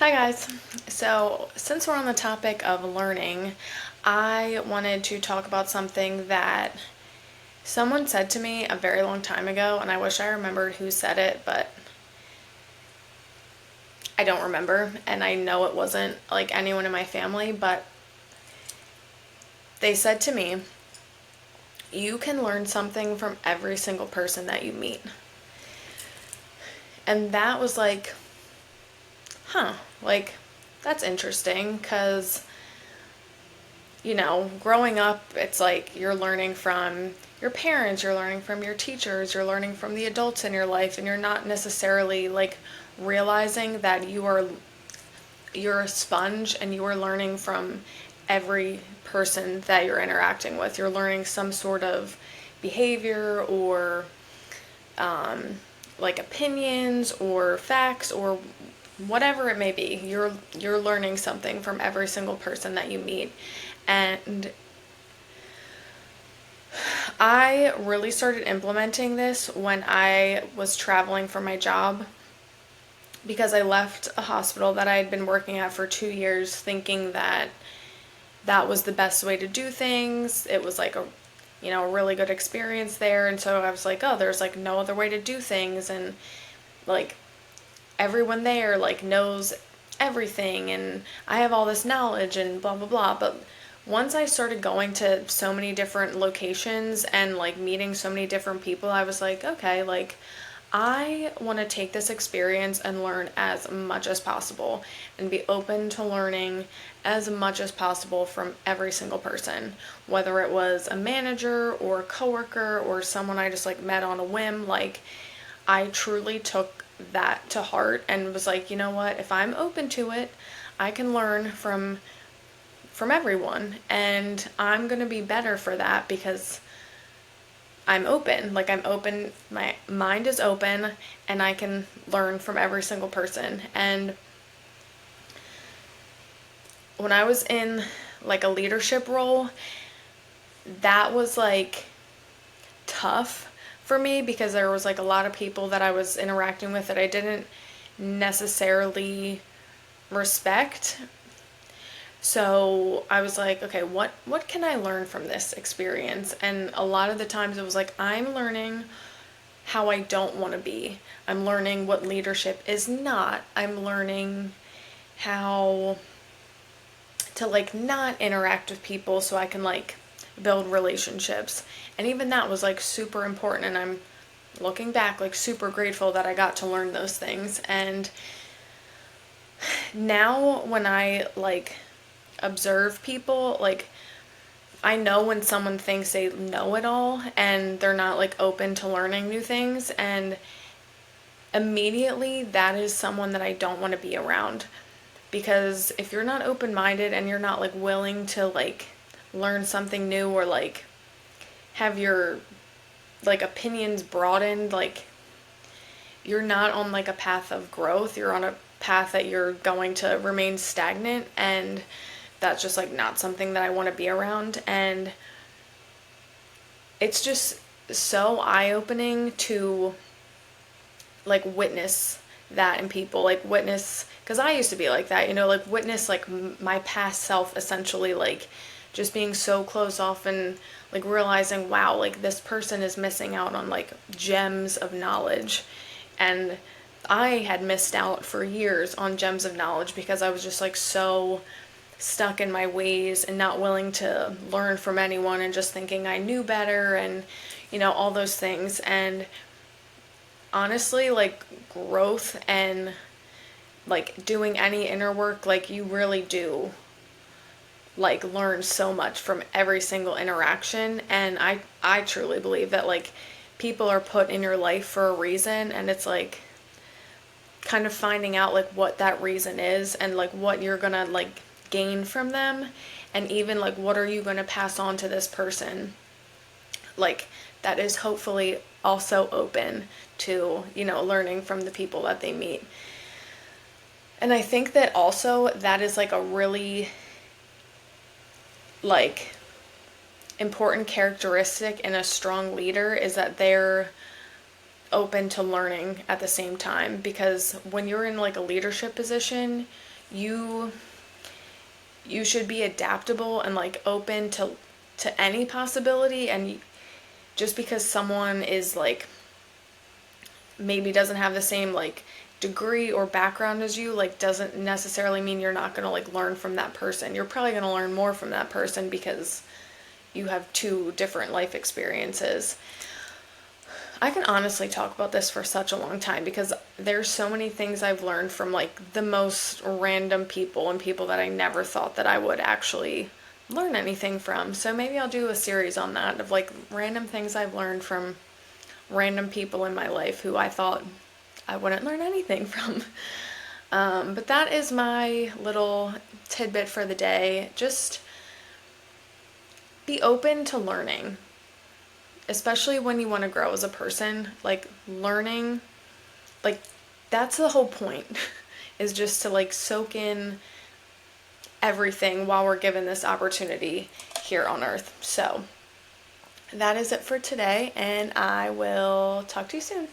Hi guys. So, since we're on the topic of learning, I wanted to talk about something that someone said to me a very long time ago, and I wish I remembered who said it, but I don't remember, and I know it wasn't like anyone in my family, but they said to me, "You can learn something from every single person that you meet." And that was like, huh, like that's interesting because growing up, it's like you're learning from your parents, you're learning from your teachers, you're learning from the adults in your life, and you're not necessarily like realizing that you're a sponge and you are learning from every person that you're interacting with. You're learning some sort of behavior or like opinions or facts or whatever it may be. You're learning something from every single person that you meet. And I really started implementing this when I was traveling for my job because I left a hospital that I had been working at for 2 years thinking that that was the best way to do things. It was like a really good experience there. And so I was like, oh, there's like no other way to do things. And like everyone there like knows everything and I have all this knowledge and blah blah blah. But once I started going to so many different locations and like meeting so many different people, I was like, okay, like I want to take this experience and learn as much as possible and be open to learning as much as possible from every single person, whether it was a manager or a coworker or someone I just like met on a whim. Like I truly took that to heart and was like, you know what, if I'm open to it, I can learn from everyone and I'm going to be better for that because I'm open. Like I'm open, my mind is open and I can learn from every single person. And when I was in like a leadership role, that was like tough for me because there was like a lot of people that I was interacting with that I didn't necessarily respect. So I was like, okay, what can I learn from this experience? And a lot of the times it was like I'm learning how I don't want to be. I'm learning what leadership is not. I'm learning how to like not interact with people so I can like build relationships. And even that was like super important and I'm looking back like super grateful that I got to learn those things. And now when I like observe people, like I know when someone thinks they know it all and they're not like open to learning new things, and immediately that is someone that I don't want to be around. Because if you're not open-minded and you're not like willing to like learn something new or like have your like opinions broadened, like you're not on like a path of growth. You're on a path that you're going to remain stagnant, and that's just like not something that I want to be around. And it's just so eye-opening to like witness that in people, like witness, because I used to be like that, like witness like my past self essentially like just being so close off and like realizing, wow, like this person is missing out on like gems of knowledge. And I had missed out for years on gems of knowledge because I was just like so stuck in my ways and not willing to learn from anyone and just thinking I knew better and all those things. And honestly, like growth and like doing any inner work, like you really do like learn so much from every single interaction. And I truly believe that like people are put in your life for a reason, and it's like kind of finding out like what that reason is and like what you're gonna like gain from them, and even like what are you gonna pass on to this person like that is hopefully also open to learning from the people that they meet. And I think that also that is like a really like important characteristic in a strong leader, is that they're open to learning at the same time. Because when you're in like a leadership position, you you should be adaptable and like open to any possibility. And just because someone is like maybe doesn't have the same like degree or background as you, like doesn't necessarily mean you're not going to like learn from that person. You're probably going to learn more from that person because you have two different life experiences. I can honestly talk about this for such a long time because there's so many things I've learned from like the most random people and people that I never thought that I would actually learn anything from. So maybe I'll do a series on that of like random things I've learned from random people in my life who I thought I wouldn't learn anything from. But that is my little tidbit for the day. Just be open to learning, especially when you want to grow as a person. Like learning, like that's the whole point is just to like soak in everything while we're given this opportunity here on earth. So that is it for today, and I will talk to you soon.